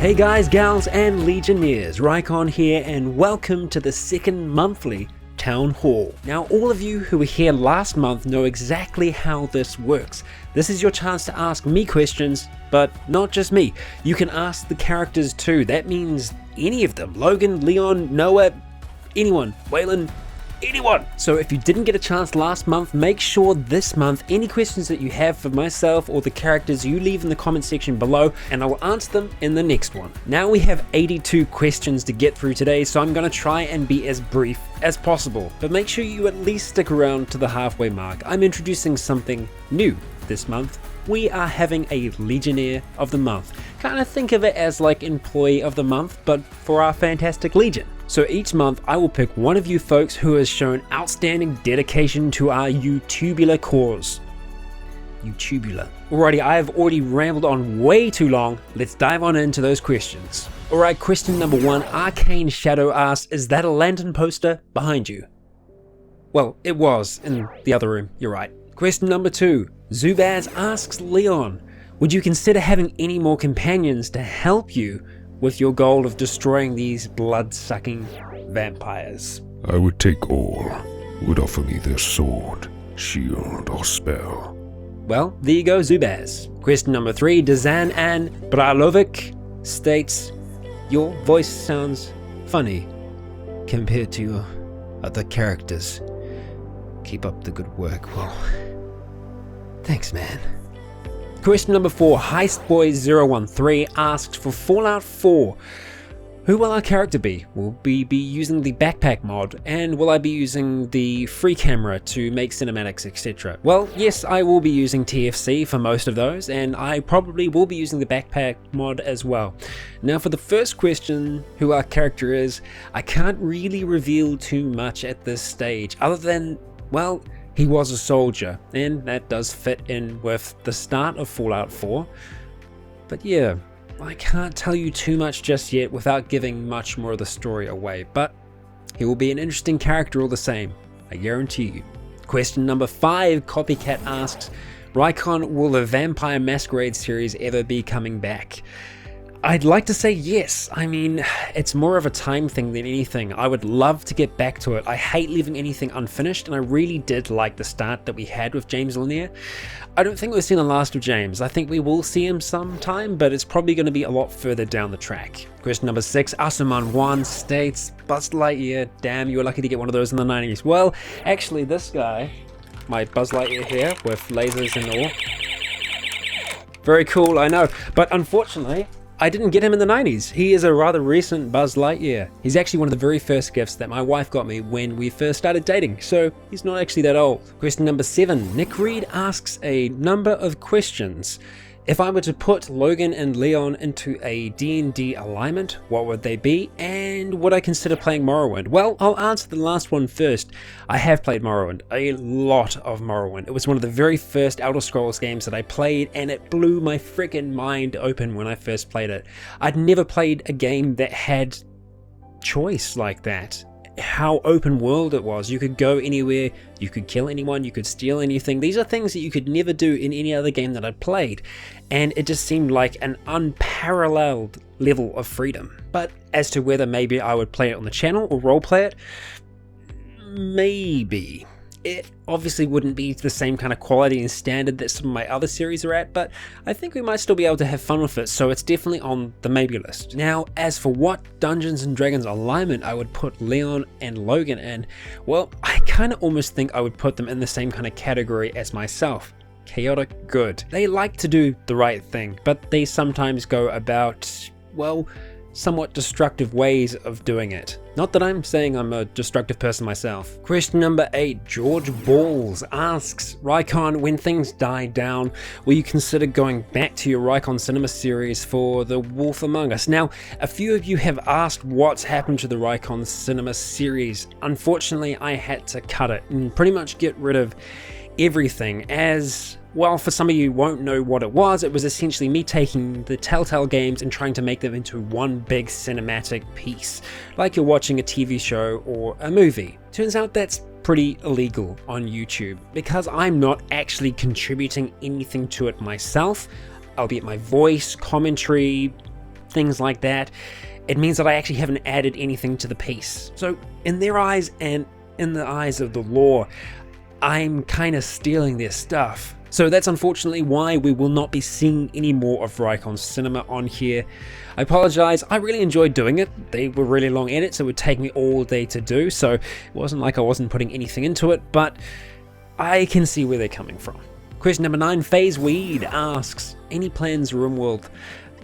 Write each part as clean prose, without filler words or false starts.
Hey guys, gals and Legionnaires, Rycon here and welcome to the second monthly Town Hall. Now all of you who were here last month know exactly how this works. This is your chance to ask me questions, but not just me. You can ask the characters too. That means any of them. Logan, Leon, Noah, anyone, Waylon, anyone. So if you didn't get a chance last month, make sure this month any questions that you have for myself or the characters you leave in the comment section below and I will answer them in the next one. Now we have 82 questions to get through today, so I'm going to try and be as brief as possible, but make sure you at least stick around to the halfway mark. I'm introducing something new this month. We are having a Legionnaire of the month. Kind of think of it as like employee of the month, but for our fantastic Legion. So each month I will pick one of you folks who has shown outstanding dedication to our YouTubular cause. YouTubular. Alrighty, I have already rambled on way too long. Let's dive on into those questions. Alright, question number 1. Arcane Shadow asks, is that a lantern poster behind you? Well, it was in the other room, you're right. Question number 2. Zubaz asks Leon, would you consider having any more companions to help you with your goal of destroying these blood-sucking vampires? I would take all who would offer me their sword, shield, or spell. Well, there you go, Zubaz. Question number 3, Dazan and Bralovic states, your voice sounds funny compared to your other characters. Keep up the good work. Well, thanks, man. Question number 4, HeistBoy013 asks for Fallout 4. Who will our character be? Will we be using the backpack mod? And will I be using the free camera to make cinematics, etc.? Well, yes, I will be using TFC for most of those, and I probably will be using the backpack mod as well. Now for the first question, who our character is, I can't really reveal too much at this stage, other than, well, he was a soldier, and that does fit in with the start of Fallout 4. But yeah, I can't tell you too much just yet without giving much more of the story away, but he will be an interesting character all the same, I guarantee you. Question number 5, Copycat asks, Rycon, will the Vampire Masquerade series ever be coming back? I'd like to say yes. I mean, it's more of a time thing than anything. I would love to get back to it. I hate leaving anything unfinished, and I really did like the start that we had with James Lanier. I don't think we've seen the last of James. I think we will see him sometime, but it's probably going to be a lot further down the track. Question number 6, Asuman1 states, Buzz Lightyear, damn, you were lucky to get one of those in the 90s. Well, actually this guy, my Buzz Lightyear here with lasers and all. Very cool, I know, but unfortunately, I didn't get him in the 90s. He is a rather recent Buzz Lightyear. He's actually one of the very first gifts that my wife got me when we first started dating, so he's not actually that old. Question number 7. Nick Reed asks a number of questions. If I were to put Logan and Leon into a D&D alignment, what would they be? And would I consider playing Morrowind? Well, I'll answer the last one first. I have played Morrowind, a lot of Morrowind. It was one of the very first Elder Scrolls games that I played, and it blew my freaking mind open when I first played it. I'd never played a game that had choice like that. How open world it was. You could go anywhere, you could kill anyone, you could steal anything. These are things that you could never do in any other game that I'd played, and it just seemed like an unparalleled level of freedom. But as to whether maybe I would play it on the channel or roleplay it, maybe. It obviously wouldn't be the same kind of quality and standard that some of my other series are at, but I think we might still be able to have fun with it, so it's definitely on the maybe list. Now, as for what Dungeons and Dragons alignment I would put Leon and Logan in, well, I kind of almost think I would put them in the same kind of category as myself. Chaotic good. They like to do the right thing, but they sometimes go about, well, somewhat destructive ways of doing it. Not that I'm saying I'm a destructive person myself. Question number 8, George Balls asks, Rycon, when things die down, will you consider going back to your Rycon Cinema series for The Wolf Among Us? Now, a few of you have asked what's happened to the Rycon Cinema series. Unfortunately, I had to cut it and pretty much get rid of everything, as well, for some of you who won't know what it was essentially me taking the Telltale games and trying to make them into one big cinematic piece, like you're watching a TV show or a movie. Turns out that's pretty illegal on YouTube, because I'm not actually contributing anything to it myself, albeit my voice, commentary, things like that, it means that I actually haven't added anything to the piece. So in their eyes and in the eyes of the law, I'm kind of stealing their stuff. So that's unfortunately why we will not be seeing any more of Rycon's cinema on here. I apologize, I really enjoyed doing it. They were really long edits, it would take me all day to do, so it wasn't like I wasn't putting anything into it, but I can see where they're coming from. Question number 9, Phase Weed asks, any plans RimWorld?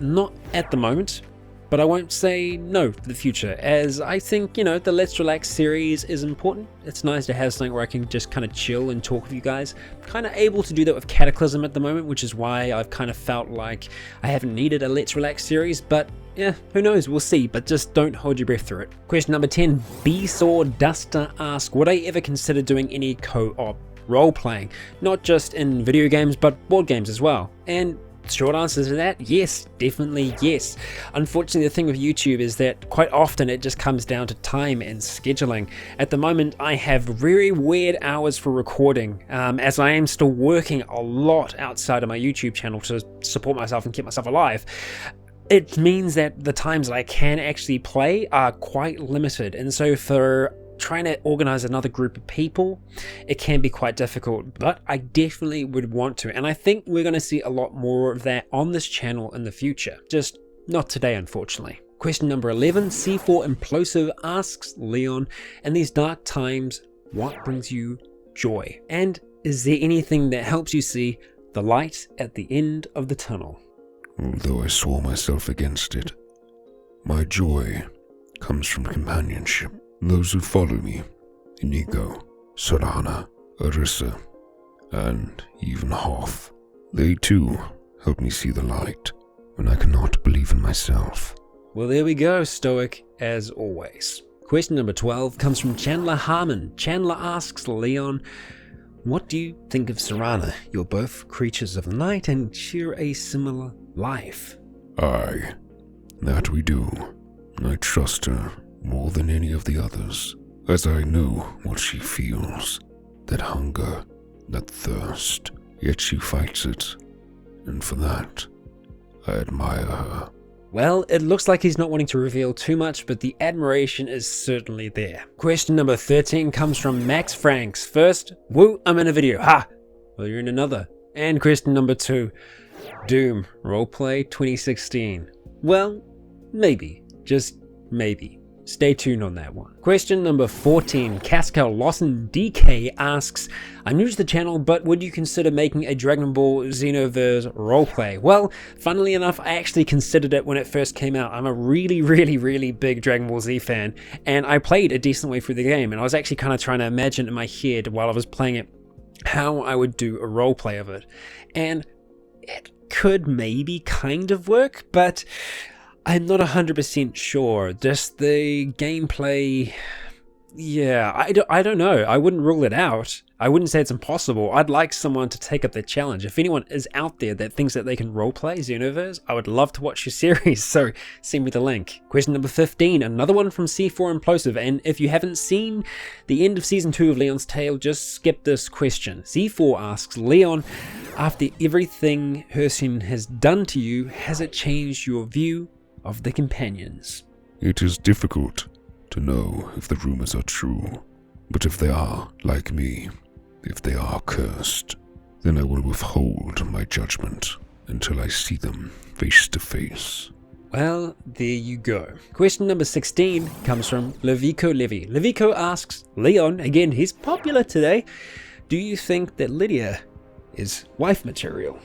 Not at the moment, but I won't say no for the future, as I think, you know, the Let's Relax series is important. It's nice to have something where I can just kind of chill and talk with you guys. I'm kind of able to do that with Cataclysm at the moment, which is why I've kind of felt like I haven't needed a Let's Relax series, but yeah, who knows, we'll see, but just don't hold your breath through it. Question number 10, B-Saw Duster asks, would I ever consider doing any co-op role-playing? Not just in video games, but board games as well. And short answer to that, yes, definitely yes. Unfortunately, the thing with YouTube is that quite often it just comes down to time and scheduling. At the moment, I have very weird hours for recording, as I am still working a lot outside of my YouTube channel to support myself and keep myself alive. It means that the times that I can actually play are quite limited, and so for trying to organize another group of people, it can be quite difficult, but I definitely would want to, and I think we're going to see a lot more of that on this channel in the future, just not today unfortunately. Question number 11, C4 Implosive asks, Leon, in these dark times, what brings you joy? And is there anything that helps you see the light at the end of the tunnel? Although I swore myself against it, my joy comes from companionship. Those who follow me, Inigo, Sorana, Arissa, and even Hoth, they too help me see the light when I cannot believe in myself. Well, there we go, Stoic, as always. Question number 12 comes from Chandler Harmon. Chandler asks, Leon, what do you think of Sorana? You're both creatures of the night and share a similar life. Aye, that we do. I trust her more than any of the others, as I know what she feels, that hunger, that thirst, yet she fights it, and for that, I admire her. Well, it looks like he's not wanting to reveal too much, but the admiration is certainly there. Question number 13 comes from Max Franks. First, woo, I'm in a video. Ha! Well, you're in another. And question number 2, Doom, Roleplay 2016. Well, maybe. Just maybe. Stay tuned on that one. Question number 14, Cascal Lawson DK asks, I'm new to the channel, but would you consider making a Dragon Ball Xenoverse roleplay? Well, funnily enough, I actually considered it when it first came out. I'm a really big Dragon Ball Z fan, and I played a decent way through the game, and I was actually kind of trying to imagine in my head while I was playing it how I would do a roleplay of it. And it could maybe kind of work, but I'm not 100% sure. Just the gameplay, yeah, I don't know. I wouldn't rule it out. I wouldn't say it's impossible. I'd like someone to take up the challenge. If anyone is out there that thinks that they can roleplay Xenoverse, I would love to watch your series, so send me the link. Question number 15, another one from C4 Implosive, and if you haven't seen the end of Season 2 of Leon's Tale, just skip this question. C4 asks, Leon, after everything Hircine has done to you, has it changed your view of the companions? It is difficult to know if the rumors are true, but if they are, like me, if they are cursed, then I will withhold my judgment until I see them face to face. Well, there you go. Question number 16 comes from Levico Levy. Levico asks, Leon, again, he's popular today, do you think that Lydia is wife material?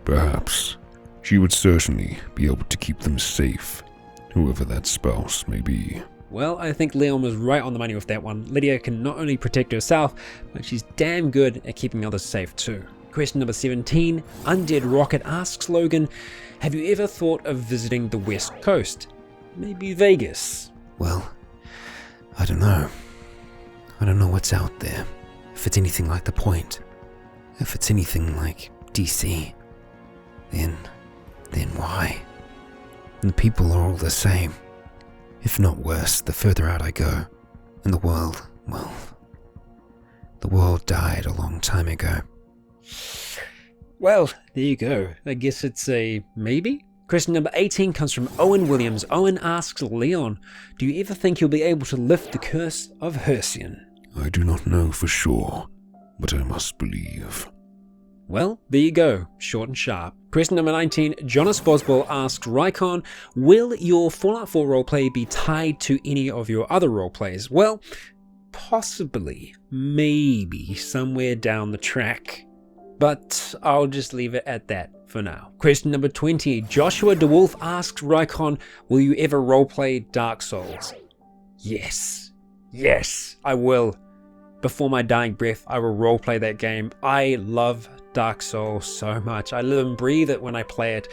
Perhaps. She would certainly be able to keep them safe, whoever that spouse may be. Well, I think Leon was right on the money with that one. Lydia can not only protect herself, but she's damn good at keeping others safe too. Question number 17, Undead Rocket asks Logan, have you ever thought of visiting the West Coast? Maybe Vegas? Well, I don't know. I don't know what's out there. If it's anything like The Point, if it's anything like DC, then why? And the people are all the same. If not worse, the further out I go. And the world, well, the world died a long time ago. Well, there you go. I guess it's a maybe? Question number 18 comes from Owen Williams. Owen asks Leon, do you ever think you'll be able to lift the curse of Hercian? I do not know for sure, but I must believe. Well, there you go, short and sharp. Question number 19, Jonas Boswell asks Rycon, will your Fallout 4 roleplay be tied to any of your other roleplays? Well, possibly, maybe, somewhere down the track. But I'll just leave it at that for now. Question number 20, Joshua DeWolf asks Rycon, will you ever roleplay Dark Souls? Yes, I will. Before my dying breath, I will roleplay that game. I love Dark Souls so much. I live and breathe it when I play it.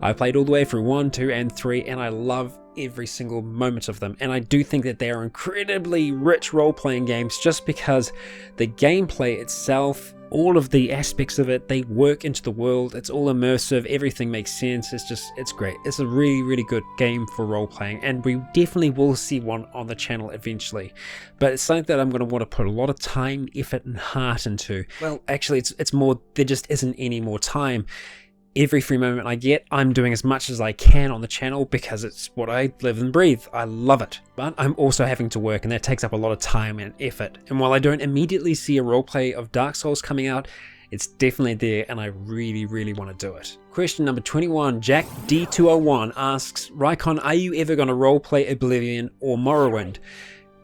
I played all the way through 1, 2, and 3, and I love every single moment of them. And I do think that they are incredibly rich role-playing games just because the gameplay itself, all of the aspects of it, they work into the world. It's all immersive. Everything makes sense. It's great. It's a really, really good game for role-playing, and we definitely will see one on the channel eventually. But it's something that I'm going to want to put a lot of time, effort, and heart into. Well, actually, it's more, there just isn't any more time. Every free moment I get, I'm doing as much as I can on the channel because it's what I live and breathe. I love it. But I'm also having to work, and that takes up a lot of time and effort. And while I don't immediately see a roleplay of Dark Souls coming out, it's definitely there, and I really, really want to do it. Question number 21, Jack D201 asks, Rycon, are you ever going to roleplay Oblivion or Morrowind?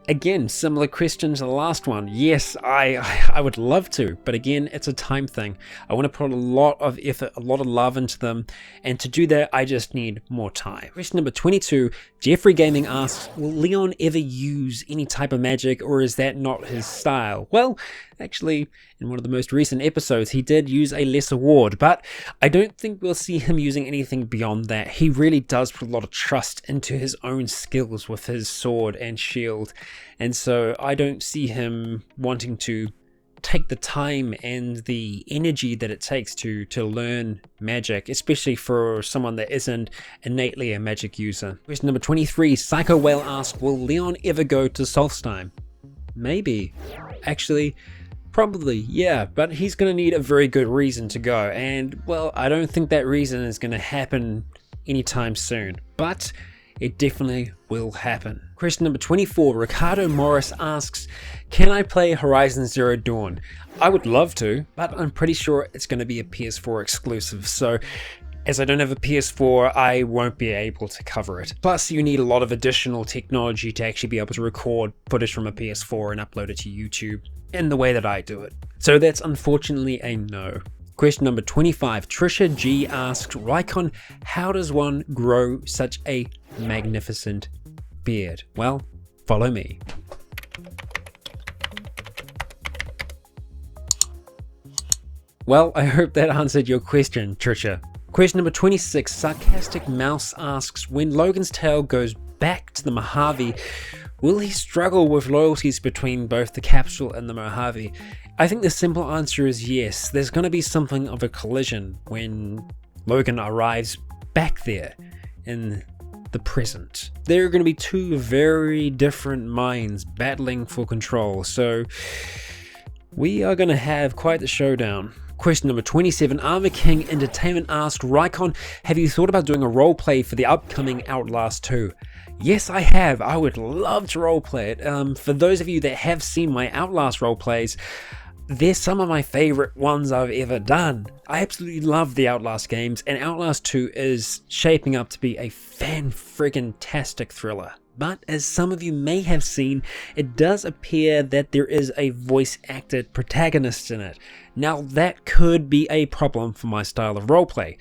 Again, similar question to the last one. Yes, I would love to, but again, it's a time thing. I want to put a lot of effort, a lot of love into them, and to do that, I just need more time. Question number 22, Jeffrey Gaming asks, will Leon ever use any type of magic, or is that not his style? Well, actually, in one of the most recent episodes, he did use a lesser ward, but I don't think we'll see him using anything beyond that. He really does put a lot of trust into his own skills with his sword and shield, and so I don't see him wanting to take the time and the energy that it takes to learn magic, especially for someone that isn't innately a magic user. Question number 23, Psycho Whale asks, will Leon ever go to Solstheim? Maybe. Actually, probably, yeah, but he's going to need a very good reason to go, and, well, I don't think that reason is going to happen anytime soon, but it definitely will happen. Question number 24, Ricardo Morris asks, can I play Horizon Zero Dawn? I would love to, but I'm pretty sure it's going to be a PS4 exclusive, so as I don't have a PS4, I won't be able to cover it. Plus, you need a lot of additional technology to actually be able to record footage from a PS4 and upload it to YouTube in the way that I do it. So that's unfortunately a no. Question number 25, Trisha G asks, Rycon, how does one grow such a magnificent beard? Well, follow me. Well, I hope that answered your question, Trisha. Question number 26, Sarcastic Mouse asks, when Logan's Tale goes back to the Mojave, will he struggle with loyalties between both the Capsule and the Mojave? I think the simple answer is yes. There's going to be something of a collision when Logan arrives back there in the present. There are going to be two very different minds battling for control, so we are going to have quite the showdown. Question number 27, Armor King Entertainment asked, Rycon, have you thought about doing a roleplay for the upcoming Outlast 2? Yes, I have. I would love to roleplay it. For those of you that have seen my Outlast roleplays, they're some of my favorite ones I've ever done. I absolutely love the Outlast games, and Outlast 2 is shaping up to be a fan-friggin-tastic thriller. But as some of you may have seen, it does appear that there is a voice-acted protagonist in it. Now that could be a problem for my style of roleplay,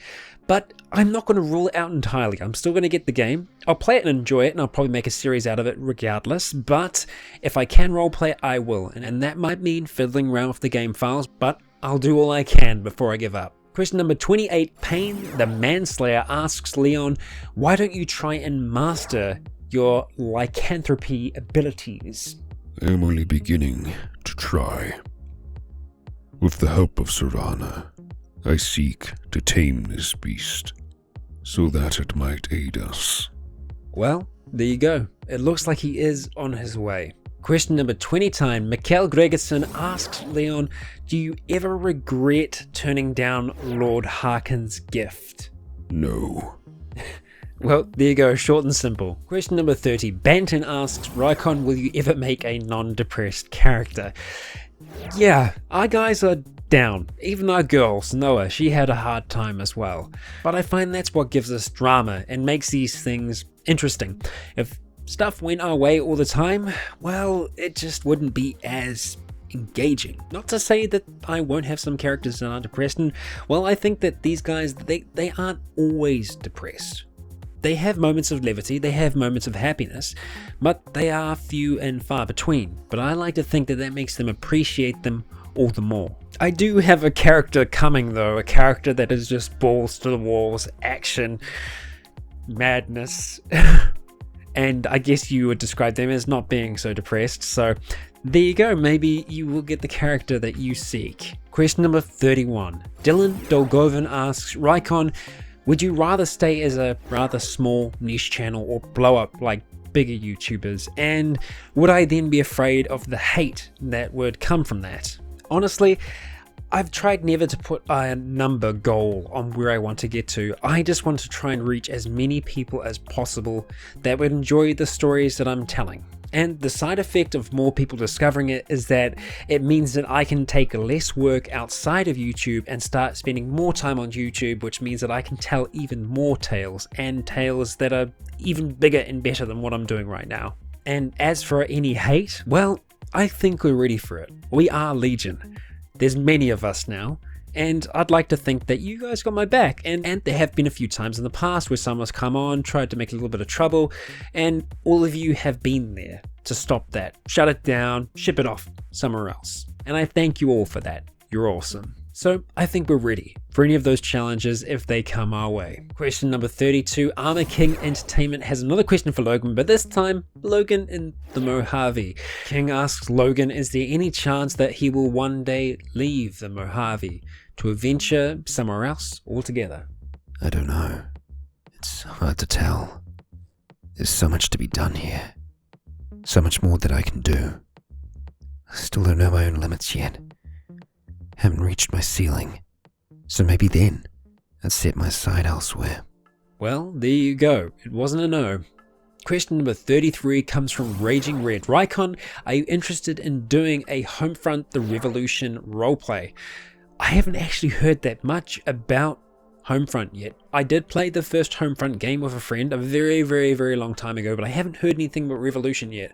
but I'm not going to rule it out entirely. I'm still going to get the game, I'll play it and enjoy it, and I'll probably make a series out of it regardless, but if I can roleplay, I will, and that might mean fiddling around with the game files, but I'll do all I can before I give up. Question number 28, Payne the Manslayer asks Leon, why don't you try and master your lycanthropy abilities? I am only beginning to try. With the help of Serana, I seek to tame this beast, so that it might aid us. Well, there you go. It looks like he is on his way. Question number 29, Mikkel Gregerson asks Leon, do you ever regret turning down Lord Harkin's gift? No, Well, there you go, short and simple. Question number 30. Banton asks, Rycon, will you ever make a non-depressed character? Yeah, our guys are down. Even our girl, Noah, she had a hard time as well. But I find that's what gives us drama and makes these things interesting. If stuff went our way all the time, well, it just wouldn't be as engaging. Not to say that I won't have some characters that are depressed, and well, I think that these guys, they aren't always depressed. They have moments of levity, they have moments of happiness, but they are few and far between. But I like to think that that makes them appreciate them all the more. I do have a character coming though, a character that is just balls to the walls, action, madness, and I guess you would describe them as not being so depressed, so there you go, maybe you will get the character that you seek. Question number 31. Dylan Dolgovan asks, Rycon, would you rather stay as a rather small niche channel or blow up like bigger YouTubers? And would I then be afraid of the hate that would come from that? Honestly, I've tried never to put a number goal on where I want to get to. I just want to try and reach as many people as possible that would enjoy the stories that I'm telling. And the side effect of more people discovering it is that it means that I can take less work outside of YouTube and start spending more time on YouTube, which means that I can tell even more tales, and tales that are even bigger and better than what I'm doing right now. And as for any hate, well, I think we're ready for it. We are Legion. There's many of us now. And I'd like to think that you guys got my back, and there have been a few times in the past where someone's come on, tried to make a little bit of trouble, and all of you have been there to stop that, shut it down, ship it off somewhere else. And I thank you all for that. You're awesome. So I think we're ready for any of those challenges if they come our way. Question number 32, Armor King Entertainment has another question for Logan, but this time Logan in the Mojave. King asks Logan, is there any chance that he will one day leave the Mojave to venture somewhere else altogether? I don't know. It's hard to tell. There's so much to be done here. So much more that I can do. I still don't know my own limits yet. Haven't reached my ceiling. So maybe then I'd set my sight elsewhere. Well, there you go. It wasn't a no. Question number 33 comes from Raging Red. Rycon, are you interested in doing a Homefront the Revolution roleplay? I haven't actually heard that much about Homefront yet. I did play the first Homefront game with a friend a very, very, very long time ago, but I haven't heard anything about Revolution yet.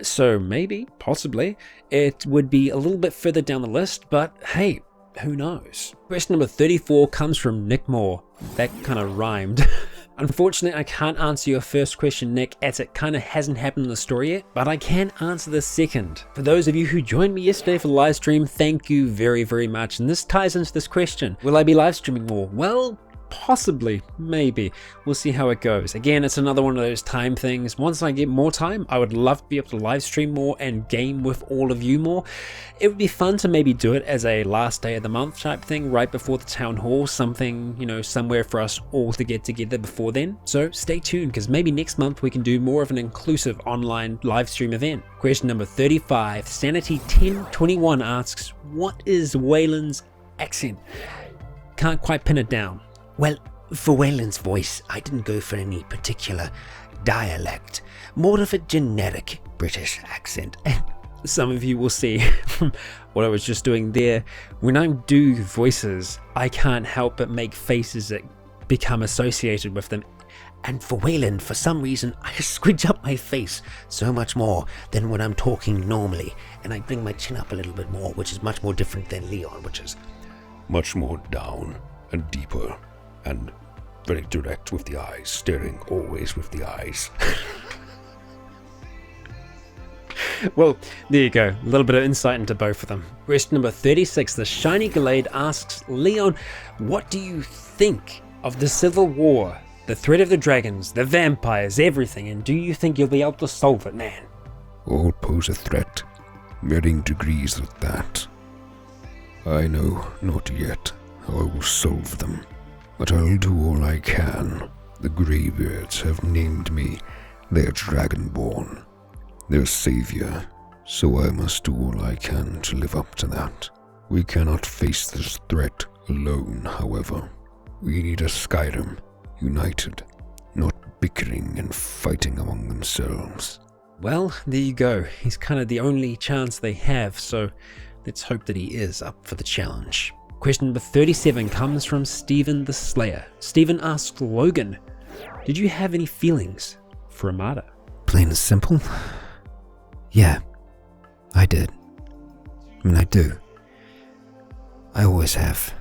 So maybe, possibly, it would be a little bit further down the list, but hey, who knows? Question number 34 comes from Nick Moore. That kind of rhymed. Unfortunately, I can't answer your first question, Nick, as it kind of hasn't happened in the story yet, but I can answer the second. For those of you who joined me yesterday for the live stream, thank you very, very much. And this ties into this question. Will I be live streaming more? Well, possibly, maybe. We'll see how it goes. Again, it's another one of those time things. Once I get more time, I would love to be able to live stream more and game with all of you more. It would be fun to maybe do it as a last day of the month type thing right before the town hall, something, you know, somewhere for us all to get together before then. So stay tuned, because maybe next month we can do more of an inclusive online live stream event. Question number 35, Sanity 1021 asks, what is Waylon's accent? Can't quite pin it down. Well, for Waylon's voice, I didn't go for any particular dialect, more of a generic British accent. And some of you will see from what I was just doing there, when I do voices, I can't help but make faces that become associated with them. And for Waylon, for some reason, I squidge up my face so much more than when I'm talking normally, and I bring my chin up a little bit more, which is much more different than Leon, which is much more down and deeper. And very direct with the eyes, staring always with the eyes. Well, there you go. A little bit of insight into both of them. Question number 36, the Shiny Glade asks, Leon, what do you think of the Civil War, the threat of the dragons, the vampires, everything, and do you think you'll be able to solve it, man? All pose a threat, varying degrees at that. I know not yet how I will solve them. But I'll do all I can. The Greybeards have named me their Dragonborn, their savior, so I must do all I can to live up to that. We cannot face this threat alone, however. We need a Skyrim united, not bickering and fighting among themselves. Well, there you go. He's kind of the only chance they have, so let's hope that he is up for the challenge. Question number 37 comes from Stephen the Slayer. Stephen asks Logan, did you have any feelings for Amada? Plain and simple? Yeah, I did. I mean, I do. I always have.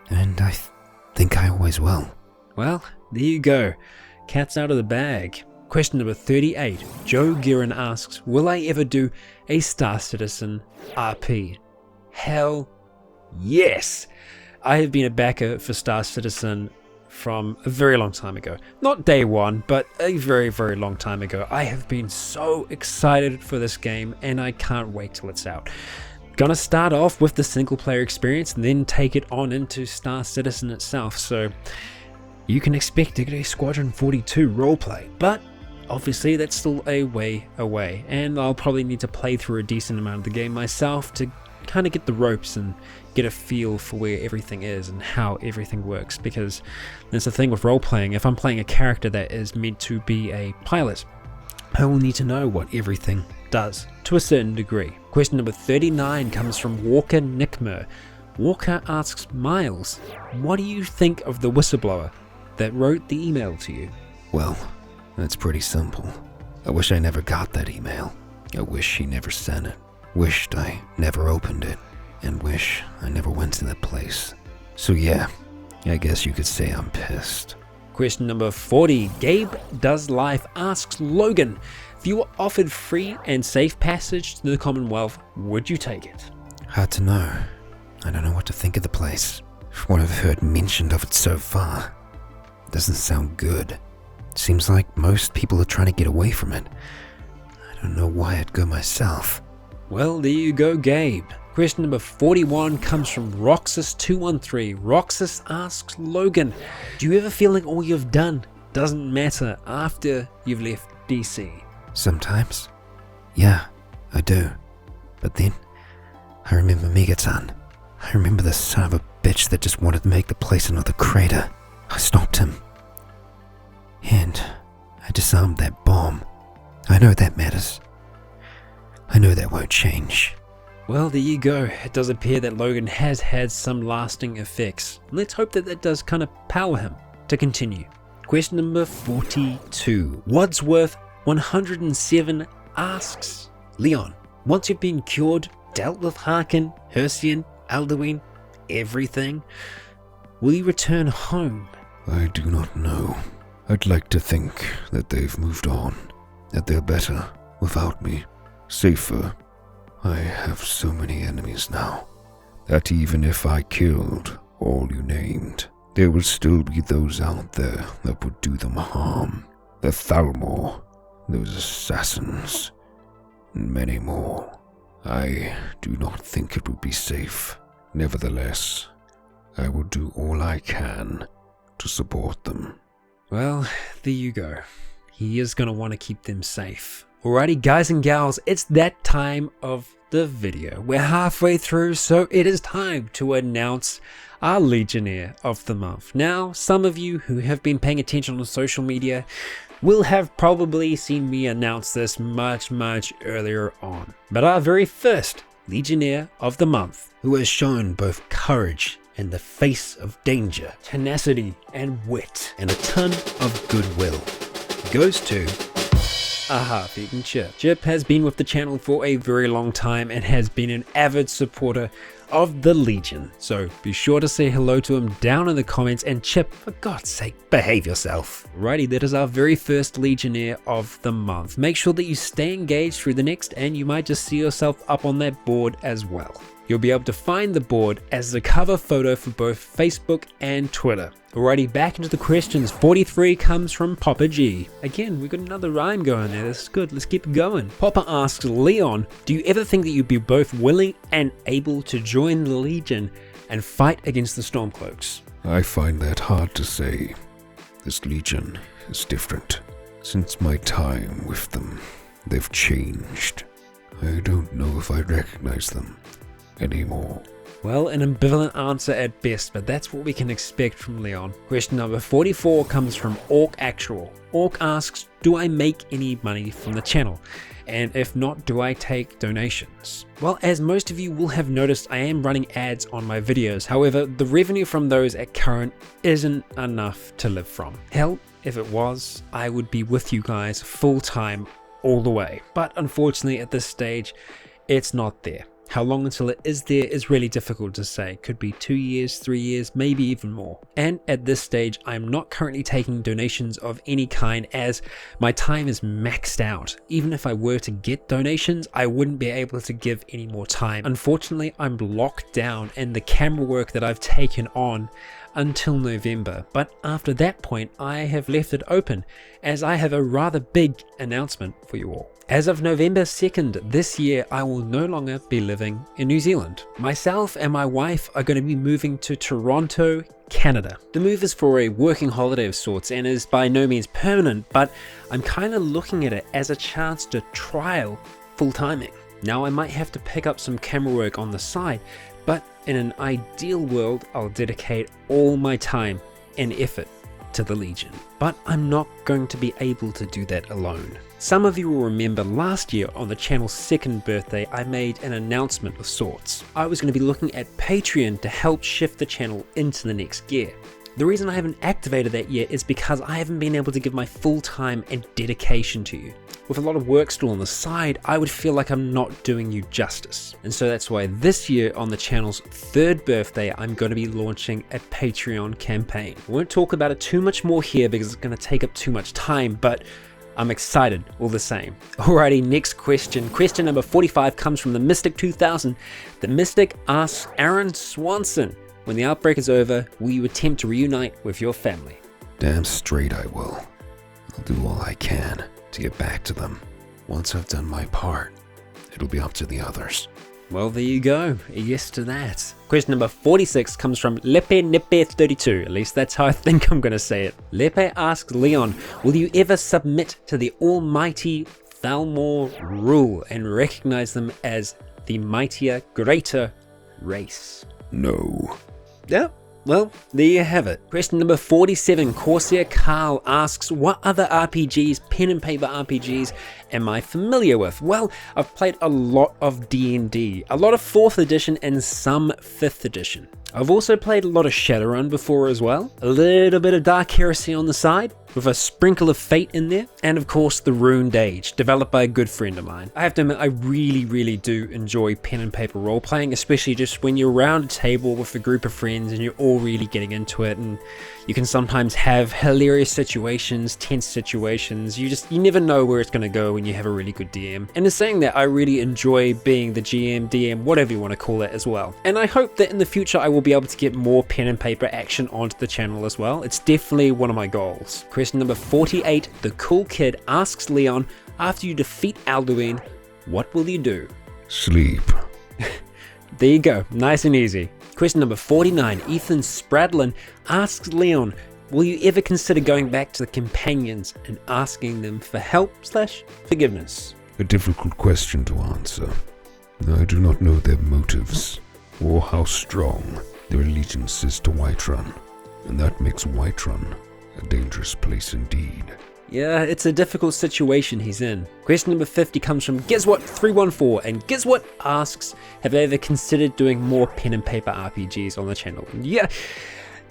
And I think I always will. Well, there you go. Cat's out of the bag. Question number 38. Joe Guerin asks, will I ever do a Star Citizen RP? Hell yes! I have been a backer for Star Citizen from a very long time ago. Not day one, but a very, very long time ago. I have been so excited for this game and I can't wait till it's out. Gonna start off with the single player experience and then take it on into Star Citizen itself, so you can expect to get a Squadron 42 roleplay, but obviously that's still a way away, and I'll probably need to play through a decent amount of the game myself to kind of get the ropes and get a feel for where everything is and how everything works, because that's the thing with role-playing. If I'm playing a character that is meant to be a pilot, I will need to know what everything does to a certain degree. Question number 39 comes from Walker Nickmer. Walker asks Miles, what do you think of the whistleblower that wrote the email to you? Well, that's pretty simple. I wish I never got that email. I wish he never sent it. Wished I never opened it. And wish I never went to that place. So yeah, I guess you could say I'm pissed. Question number 40. Gabe Does Life asks Logan, if you were offered free and safe passage to the Commonwealth, would you take it? Hard to know. I don't know what to think of the place. From what I've heard mentioned of it so far, it doesn't sound good. It seems like most people are trying to get away from it. I don't know why I'd go myself. Well, there you go, Gabe. Question number 41 comes from Roxas213. Roxas asks Logan, do you ever feel like all you've done doesn't matter after you've left DC? Sometimes. Yeah, I do. But then, I remember Megaton. I remember the son of a bitch that just wanted to make the place another crater. I stopped him. And I disarmed that bomb. I know that matters. I know that won't change. Well, there you go. It does appear that Logan has had some lasting effects. Let's hope that that does kind of power him to continue. Question number 42. Wadsworth 107 asks Leon, once you've been cured, dealt with Harkin, Hercian, Alduin, everything, will you return home? I do not know. I'd like to think that they've moved on, that they're better without me, safer. I have so many enemies now, that even if I killed all you named, there would still be those out there that would do them harm. The Thalmor, those assassins, and many more. I do not think it would be safe. Nevertheless, I will do all I can to support them. Well, there you go. He is going to want to keep them safe. Alrighty, guys and gals, it's that time of the video. We're halfway through, so it is time to announce our Legionnaire of the month. Now, some of you who have been paying attention on social media will have probably seen me announce this much earlier on. But our very first Legionnaire of the month, who has shown both courage in the face of danger, tenacity and wit, and a ton of goodwill, goes to Half-Eaten Chip. Chip has been with the channel for a very long time and has been an avid supporter of the Legion, so be sure to say hello to him down in the comments, and Chip, for God's sake, behave yourself. Righty, that is our very first Legionnaire of the month. Make sure that you stay engaged through the next, and you might just see yourself up on that board as well. You'll be able to find the board as the cover photo for both Facebook and Twitter. Alrighty, back into the questions. 43 comes from Papa G. Again, we've got another rhyme going there. This is good. Let's keep it going. Papa asks Leon, do you ever think that you'd be both willing and able to join the Legion and fight against the Stormcloaks? I find that hard to say. This Legion is different. Since my time with them, they've changed. I don't know if I recognize them anymore. Well, an ambivalent answer at best, but that's what we can expect from Leon. Question number 44 comes from Orc Actual. Orc asks, do I make any money from the channel? And if not, do I take donations? Well, as most of you will have noticed, I am running ads on my videos. However, the revenue from those at current isn't enough to live from. Hell, if it was, I would be with you guys full time all the way. But unfortunately at this stage, it's not there. How long until it is there is really difficult to say. Could be 2 years, 3 years, maybe even more. And at this stage, I'm not currently taking donations of any kind as my time is maxed out. Even if I were to get donations, I wouldn't be able to give any more time. Unfortunately, I'm locked down in the camera work that I've taken on until November, but after that point I have left it open as I have a rather big announcement for you all. As of November 2nd this year, I will no longer be living in New Zealand. Myself and my wife are going to be moving to Toronto, Canada. The move is for a working holiday of sorts and is by no means permanent, but I'm kind of looking at it as a chance to trial full timing. Now I might have to pick up some camera work on the side, but in an ideal world, I'll dedicate all my time and effort to the Legion. But I'm not going to be able to do that alone. Some of you will remember last year on the channel's 2nd birthday, I made an announcement of sorts. I was going to be looking at Patreon to help shift the channel into the next gear. The reason I haven't activated that yet is because I haven't been able to give my full time and dedication to you. With a lot of work still on the side, I would feel like I'm not doing you justice. And so that's why this year on the channel's 3rd birthday, I'm going to be launching a Patreon campaign. I won't talk about it too much more here because it's going to take up too much time, but I'm excited all the same. Alrighty, next question. Question number 45 comes from the Mystic 2000. The Mystic asks Aaron Swanson, when the outbreak is over, will you attempt to reunite with your family? Damn straight I will. I'll do all I can to get back to them. Once I've done my part, it'll be up to the others. Well, there you go. A yes to that. Question number 46 comes from Lepe32. At least that's how I think I'm going to say it. Lepe asks Leon, will you ever submit to the almighty Thalmor rule and recognize them as the mightier, greater race? No. Yep. Well, there you have it. Question number 47, Corsair Carl asks, what other RPGs, pen and paper RPGs, am I familiar with? Well, I've played a lot of D&D, a lot of 4th edition and some 5th edition. I've also played a lot of Shadowrun before as well, a little bit of Dark Heresy on the side, with a sprinkle of Fate in there, and of course the Ruined Age, developed by a good friend of mine. I have to admit, I really do enjoy pen and paper role playing, especially just when you're around a table with a group of friends and you're all really getting into it, and you can sometimes have hilarious situations, tense situations. You never know where it's going to go when you have a really good DM. And in saying that, I really enjoy being the GM, DM, whatever you want to call it as well. And I hope that in the future I will be able to get more pen and paper action onto the channel as well. It's definitely one of my goals. Question number 48, the Cool Kid asks Leon, after you defeat Alduin, what will you do? Sleep. There you go, nice and easy. Question number 49, Ethan Spradlin asks Leon, will you ever consider going back to the companions and asking them for help/forgiveness? A difficult question to answer. I do not know their motives, or how strong their allegiance is to Whiterun, and that makes Whiterun a dangerous place indeed. Yeah, it's a difficult situation he's in. Question number 50 comes from Gizwat314, and Gizwat asks, have they ever considered doing more pen and paper RPGs on the channel? And yeah,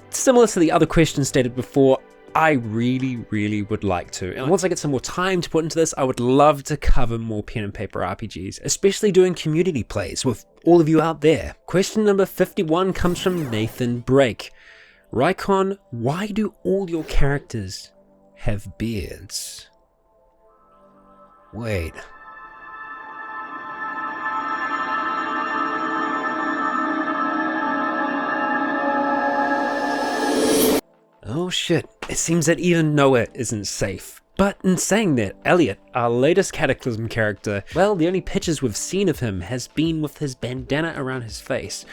similar to the other question stated before, I really would like to. And once I get some more time to put into this, I would love to cover more pen and paper RPGs, especially doing community plays with all of you out there. Question number 51 comes from Nathan Brake. Rycon, why do all your characters have beards? Wait. Oh shit, it seems that even Noah isn't safe. But in saying that, Elliot, our latest Cataclysm character, well, the only pictures we've seen of him has been with his bandana around his face.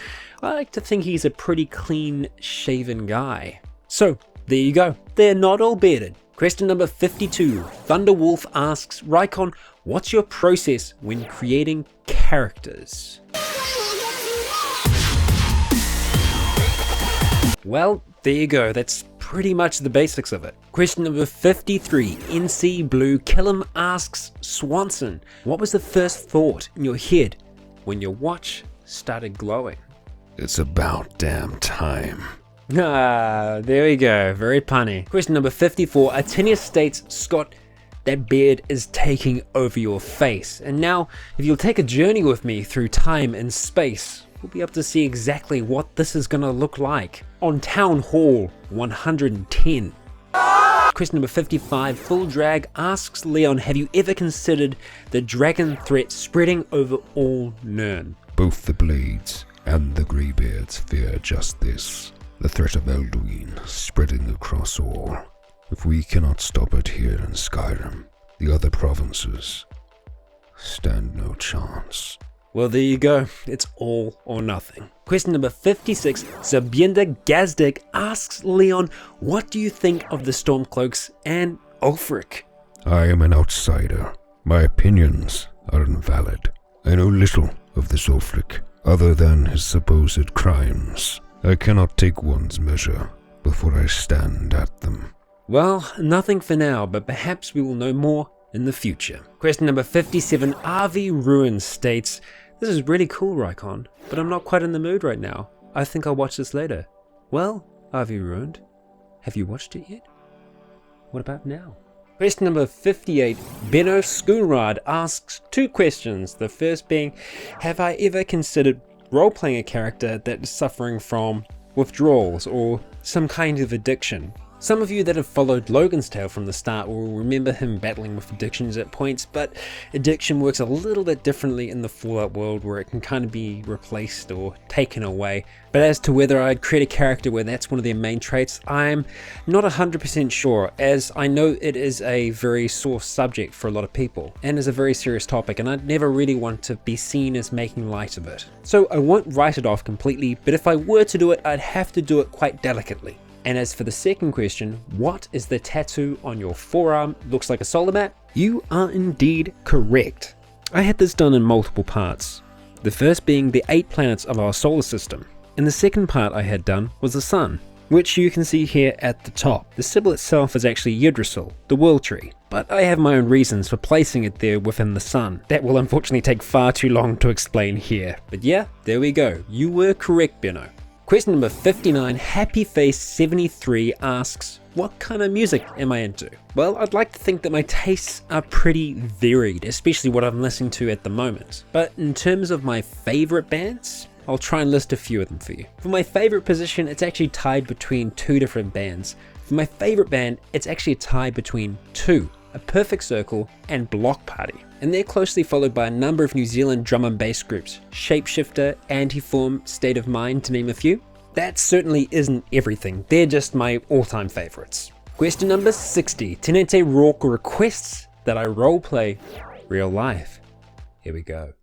I like to think he's a pretty clean shaven guy. So, there you go. They're not all bearded. Question number 52. Thunderwolf asks, Rycon, what's your process when creating characters? Well, there you go. That's pretty much the basics of it. Question number 53. NC Blue Killam asks Swanson, what was the first thought in your head when your watch started glowing? It's about damn time. Ah, there we go. Very punny. Question number 54. Atinius states, Scott, that beard is taking over your face. And now, if you'll take a journey with me through time and space, we'll be able to see exactly what this is going to look like on Townhall 110. Question number 55. Full Drag asks Leon, have you ever considered the dragon threat spreading over all Nirn? Both the Blades and the Greybeards fear just this. The threat of Elduin spreading across all. If we cannot stop it here in Skyrim, the other provinces stand no chance. Well, there you go. It's all or nothing. Question number 56. Zabienda Gazdik asks Leon, what do you think of the Stormcloaks and Ulfric? I am an outsider. My opinions are invalid. I know little of this Ulfric, other than his supposed crimes. I cannot take one's measure before I stand at them. Well, nothing for now, but perhaps we will know more in the future. Question number 57. RV Ruin states, this is really cool, Rycon, but I'm not quite in the mood right now. I think I'll watch this later. Well, RV Ruined, have you watched it yet? What about now? Question number 58. Benno Schoonrad asks two questions. The first being, have I ever considered role-playing a character that is suffering from withdrawals or some kind of addiction? Some of you that have followed Logan's Tale from the start will remember him battling with addictions at points, but addiction works a little bit differently in the Fallout world where it can kind of be replaced or taken away. But as to whether I'd create a character where that's one of their main traits, I'm not 100% sure, as I know it is a very sore subject for a lot of people and is a very serious topic, and I'd never really want to be seen as making light of it. So I won't write it off completely, but if I were to do it, I'd have to do it quite delicately. And as for the second question, what is the tattoo on your forearm? Looks like a solar map? You are indeed correct. I had this done in multiple parts. The first being the 8 planets of our solar system. And the second part I had done was the sun, which you can see here at the top. The symbol itself is actually Yggdrasil, the world tree. But I have my own reasons for placing it there within the sun. That will unfortunately take far too long to explain here. But yeah, there we go. You were correct, Benno. Question number 59, HappyFace73 asks, what kind of music am I into? Well, I'd like to think that my tastes are pretty varied, especially what I'm listening to at the moment. But in terms of my favorite bands, I'll try and list a few of them for you. For my favorite position, it's actually tied between 2 different bands. For my favorite band, it's actually tied between 2, A Perfect Circle and Block Party. And they're closely followed by a number of New Zealand drum and bass groups, Shapeshifter, Antiform, State of Mind, to name a few. That certainly isn't everything, they're just my all-time favorites. Question number 60, Tenente Rourke requests that I roleplay real life. Here we go.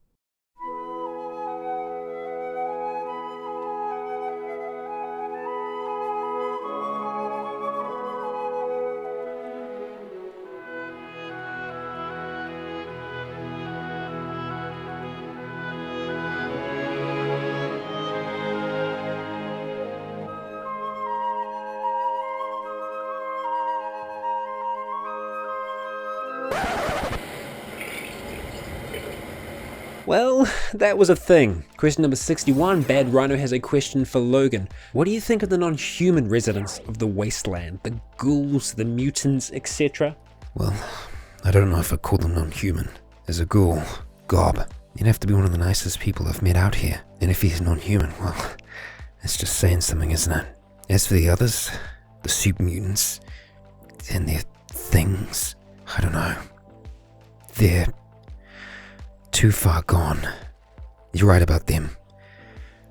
Well, that was a thing. Question number 61, Bad Rhino has a question for Logan. What do you think of the non-human residents of the wasteland? The ghouls, the mutants, etc.? Well, I don't know if I'd call them non-human. As a ghoul, gob, you'd have to be one of the nicest people I've met out here. And if he's non-human, well, that's just saying something, isn't it? As for the others, the super mutants, and their things, I don't know. They're too far gone. You're right about them.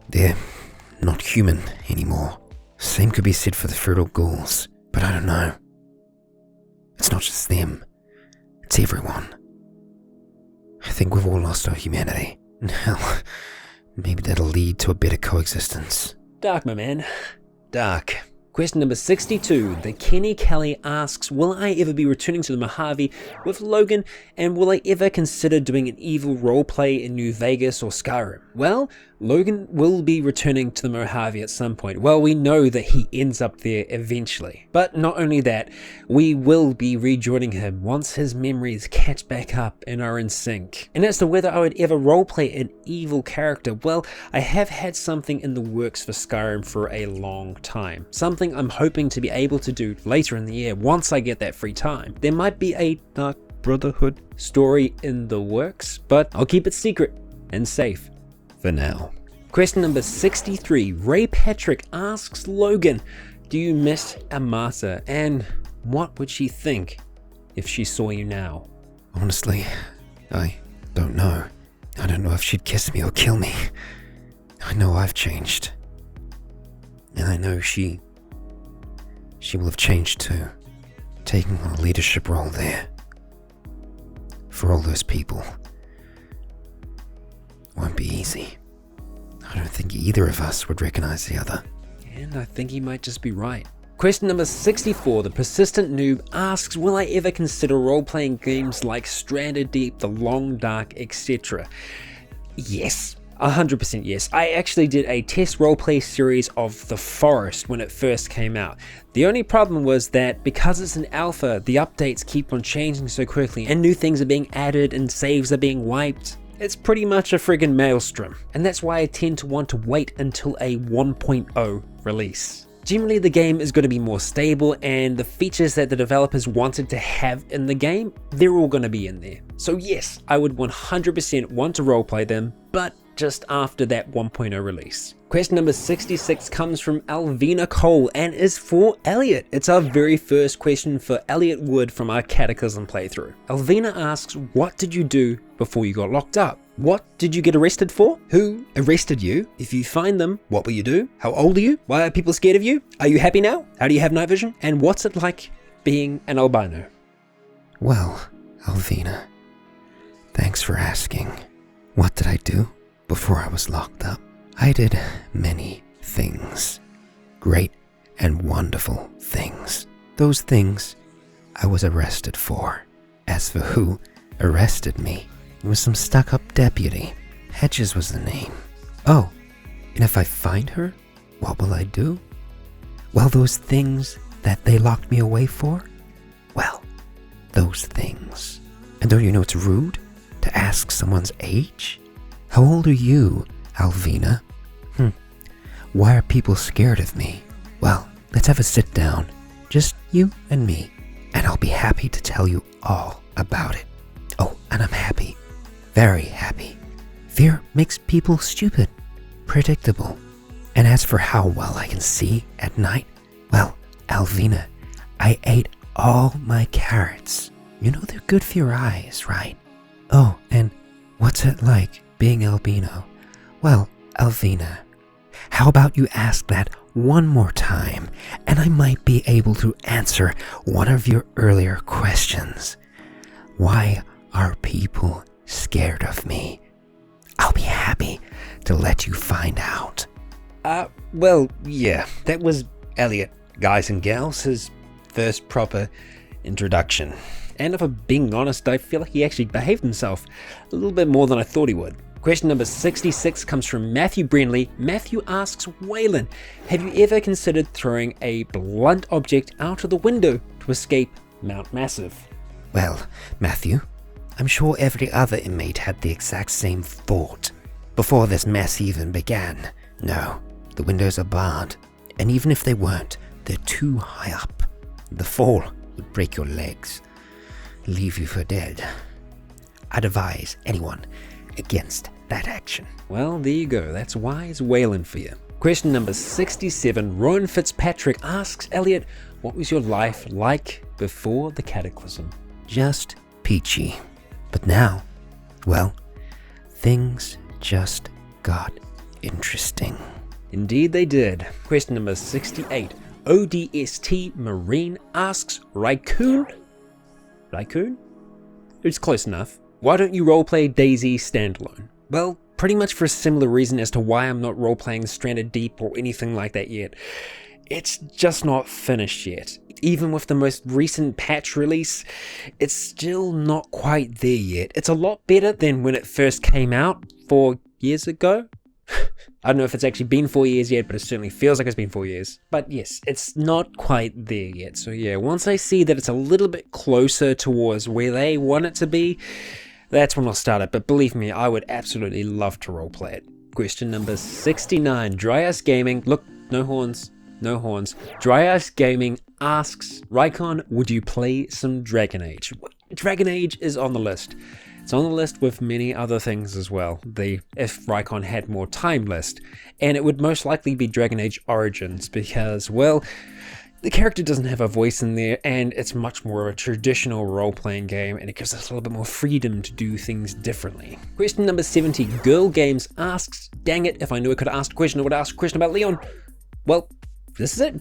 They're not human anymore. Same could be said for the feral ghouls, but I don't know. It's not just them. It's everyone. I think we've all lost our humanity. Hell, maybe that'll lead to a better coexistence. Dark, my man. Dark. Question number 62. The Kenny Kelly asks, will I ever be returning to the Mojave with Logan, and will I ever consider doing an evil roleplay in New Vegas or Skyrim? Well, Logan will be returning to the Mojave at some point. Well, we know that he ends up there eventually. But not only that, we will be rejoining him once his memories catch back up and are in sync. And as to whether I would ever roleplay an evil character, well, I have had something in the works for Skyrim for a long time. Something I'm hoping to be able to do later in the year once I get that free time. There might be a Dark Brotherhood story in the works, but I'll keep it secret and safe for now. Question number 63. Ray Patrick asks Logan, do you miss Amata, and what would she think if she saw you now? Honestly, I don't know. I don't know if she'd kiss me or kill me. I know I've changed. And I know she will have changed too, taking on a leadership role there. For all those people. Won't be easy. I don't think either of us would recognize the other. And I think he might just be right. Question number 64. The Persistent Noob asks, will I ever consider role-playing games like Stranded Deep, The Long Dark, etc.? Yes. 100% yes. I actually did a test roleplay series of The Forest when it first came out. The only problem was that because it's an alpha, the updates keep on changing so quickly and new things are being added and saves are being wiped. It's pretty much a friggin' maelstrom. And that's why I tend to want to wait until a 1.0 release. Generally the game is going to be more stable, and the features that the developers wanted to have in the game, they're all going to be in there. So yes, I would 100% want to roleplay them, but just after that 1.0 release. Question number 66 comes from Alvina Cole and is for Elliot. It's our very first question for Elliot Wood from our Catechism playthrough. Alvina asks, what did you do before you got locked up? What did you get arrested for? Who arrested you? If you find them, what will you do? How old are you? Why are people scared of you? Are you happy now? How do you have night vision? And what's it like being an albino? Well, Alvina, thanks for asking. What did I do before I was locked up? I did many things. Great and wonderful things. Those things I was arrested for. As for who arrested me, it was some stuck-up deputy. Hedges was the name. Oh, and if I find her, what will I do? Well, those things that they locked me away for? Well, those things. And don't you know it's rude to ask someone's age? How old are you, Alvina? Why are people scared of me? Well, let's have a sit down. Just you and me. And I'll be happy to tell you all about it. Oh, and I'm happy. Very happy. Fear makes people stupid. Predictable. And as for how well I can see at night, well, Alvina, I ate all my carrots. You know they're good for your eyes, right? Oh, and what's it like being albino? Well, Alvina, how about you ask that one more time, and I might be able to answer one of your earlier questions. Why are people scared of me? I'll be happy to let you find out. Well, yeah, that was Elliot, guys and gals, his first proper introduction. And if I'm being honest, I feel like he actually behaved himself a little bit more than I thought he would. Question number 66 comes from Matthew Brenley. Matthew asks, Waylon, have you ever considered throwing a blunt object out of the window to escape Mount Massive? Well, Matthew, I'm sure every other inmate had the exact same thought before this mess even began. No, the windows are barred, and even if they weren't, they're too high up. The fall would break your legs, leave you for dead. I'd advise anyone against that action. Well, there you go. That's wise Waylon for you. Question number 67. Rowan Fitzpatrick asks Elliot, what was your life like before the Cataclysm? Just peachy. But now, well, things just got interesting. Indeed they did. Question number 68. ODST Marine asks Rycon? It's close enough. Why don't you roleplay DayZ standalone? Well, pretty much for a similar reason as to why I'm not roleplaying Stranded Deep or anything like that yet. it's just not finished yet. Even with the most recent patch release, it's still not quite there yet. It's a lot better than when it first came out 4 years ago. I don't know if it's actually been 4 years yet, but it certainly feels like it's been 4 years. But yes, it's not quite there yet. So yeah, once I see that it's a little bit closer towards where they want it to be, that's when I'll start it. But believe me, I would absolutely love to roleplay it. Question number 69, Dry Ice Gaming. Look, no horns. No horns. Dry Ice Gaming asks, Rycon, would you play some Dragon Age? Dragon Age is on the list. It's on the list with many other things as well. The if Rycon had more time list. And it would most likely be Dragon Age Origins because, well, the character doesn't have a voice in there and it's much more of a traditional role-playing game and it gives us a little bit more freedom to do things differently. Question number 70, Girl Games asks, dang it, if I knew I could ask a question, I would ask a question about Leon. Well, this is it.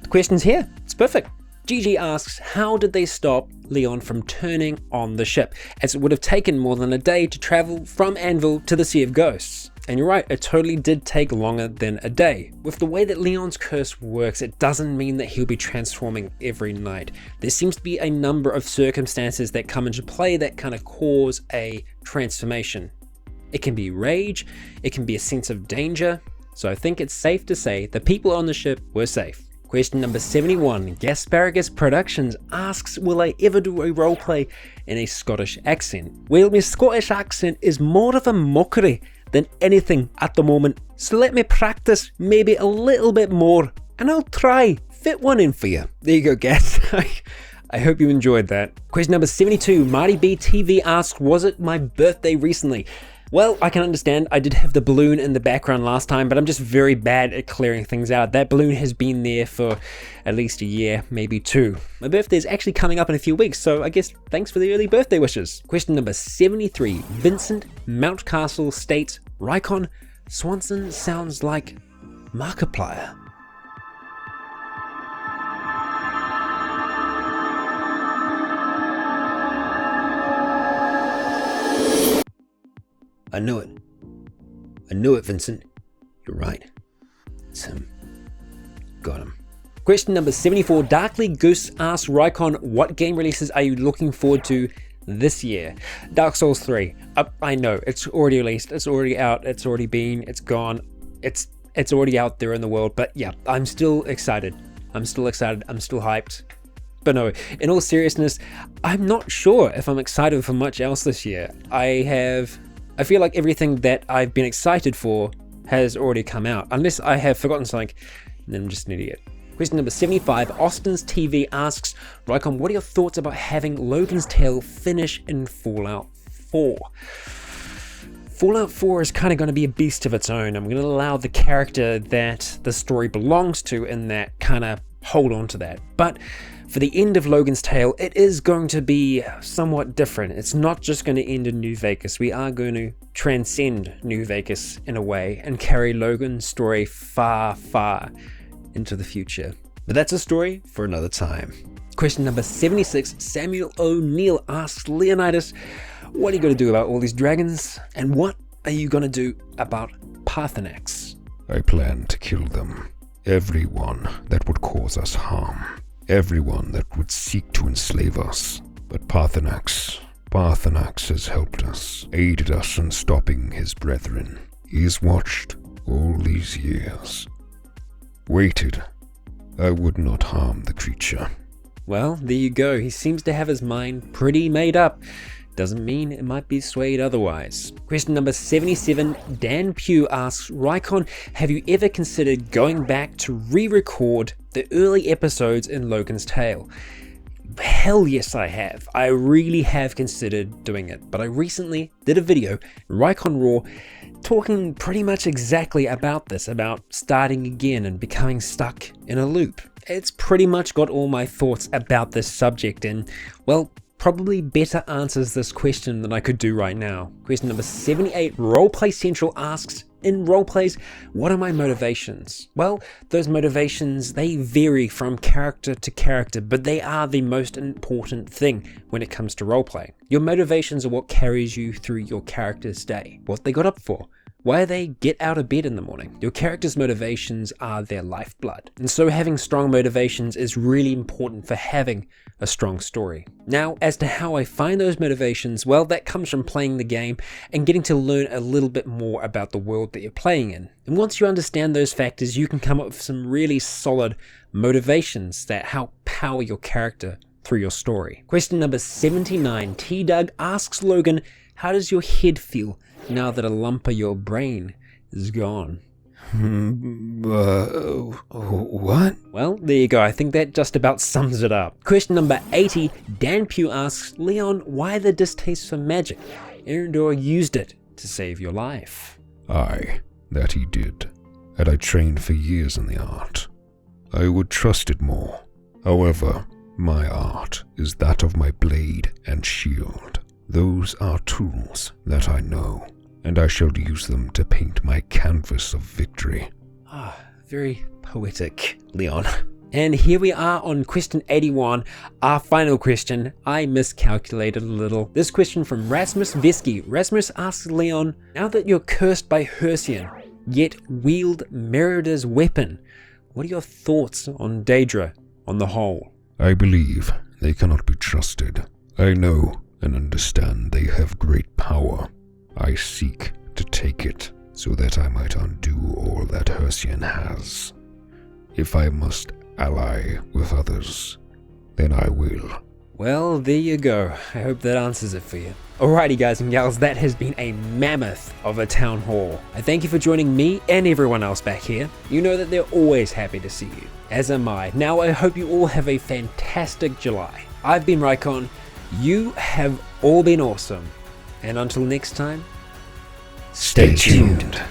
The question's here. It's perfect. GG asks, how did they stop Leon from turning on the ship, as it would have taken more than a day to travel from Anvil to the Sea of Ghosts? And you're right, it totally did take longer than a day. With the way that Leon's curse works, it doesn't mean that he'll be transforming every night. There seems to be a number of circumstances that come into play that kind of cause a transformation. It can be rage, it can be a sense of danger, so I think it's safe to say the people on the ship were safe. Question number 71, Gasparagus Productions asks, will I ever do a roleplay in a Scottish accent? Well, my Scottish accent is more of a mockery than anything at the moment, so let me practice maybe a little bit more, and I'll try fit one in for you. There you go, Gas. I hope you enjoyed that. Question number 72, Marty B TV asks, was it my birthday recently? Well, I can understand. I did have the balloon in the background last time, but I'm just very bad at clearing things out. That balloon has been there for at least a year, maybe 2. My birthday is actually coming up in a few weeks, so I guess thanks for the early birthday wishes. Question number 73. Vincent Mountcastle states, Rycon, Swanson sounds like Markiplier. I knew it. I knew it, Vincent. You're right. It's him. Got him. Question number 74. Darkly Goose asks Rycon, what game releases are you looking forward to this year? Dark Souls 3. I know, it's already released. It's already out. It's already been. It's gone. It's already out there in the world. But yeah, I'm still excited. I'm still hyped. But no, in all seriousness, I'm not sure if I'm excited for much else this year. I feel like everything that I've been excited for has already come out, unless I have forgotten something, then I'm just an idiot. Question number 75, Austin's TV asks, Rycon, what are your thoughts about having Logan's Tale finish in Fallout 4? Fallout 4 is kind of going to be a beast of its own. I'm going to allow the character that the story belongs to in that kind of hold on to that. But for the end of Logan's Tale, it is going to be somewhat different. It's not just going to end in New Vegas. We are going to transcend New Vegas in a way and carry Logan's story far, far into the future. But that's a story for another time. Question number 76, Samuel O'Neill asks Leonidas, what are you going to do about all these dragons? And what are you going to do about Paarthurnax? I plan to kill them. Everyone that would cause us harm. Everyone that would seek to enslave us. But Paarthurnax has helped us, aided us in stopping his brethren. He's watched all these years. Waited. I would not harm the creature. Well, there you go. He seems to have his mind pretty made up. Doesn't mean it might be swayed otherwise. Question number 77, Dan Pugh asks, Rycon, have you ever considered going back to re-record the early episodes in Logan's Tale? Hell yes, I have. I really have considered doing it, but I recently did a video, Rycon Raw, talking pretty much exactly about this, about starting again and becoming stuck in a loop. It's pretty much got all my thoughts about this subject and, well, probably better answers this question than I could do right now. Question number 78, Roleplay Central asks, in roleplays, what are my motivations? Well, those motivations, they vary from character to character, but they are the most important thing when it comes to roleplay. Your motivations are what carries you through your character's day, what they got up for, why they get out of bed in the morning. Your character's motivations are their lifeblood, and so having strong motivations is really important for having a strong story. Now, as to how I find those motivations, well, that comes from playing the game and getting to learn a little bit more about the world that you're playing in. And once you understand those factors, you can come up with some really solid motivations that help power your character through your story. Question number 79, T-Doug asks Logan, how does your head feel now that a lump of your brain is gone? What? Well, there you go. I think that just about sums it up. Question number 80, Dan Pugh asks, Leon, why the distaste for magic? Erendor used it to save your life. Aye, that he did, and I trained for years in the art. I would trust it more. However, my art is that of my blade and shield. Those are tools that I know, and I shall use them to paint my canvas of victory. Ah, very poetic, Leon. And here we are on question 81, our final question. I miscalculated a little. This question from Rasmus Vesky. Rasmus asks Leon, now that you're cursed by Hersian, yet wield Merida's weapon, what are your thoughts on Daedra on the whole? I believe they cannot be trusted. I know and understand they have great power. I seek to take it so that I might undo all that Hersian has. If I must ally with others, then I will. Well, there you go. I hope that answers it for you. Alrighty guys and gals, that has been a mammoth of a town hall. I thank you for joining me and everyone else back here. You know that they're always happy to see you, as am I. Now I hope you all have a fantastic July. I've been Rycon, you have all been awesome, and until next time, Stay tuned.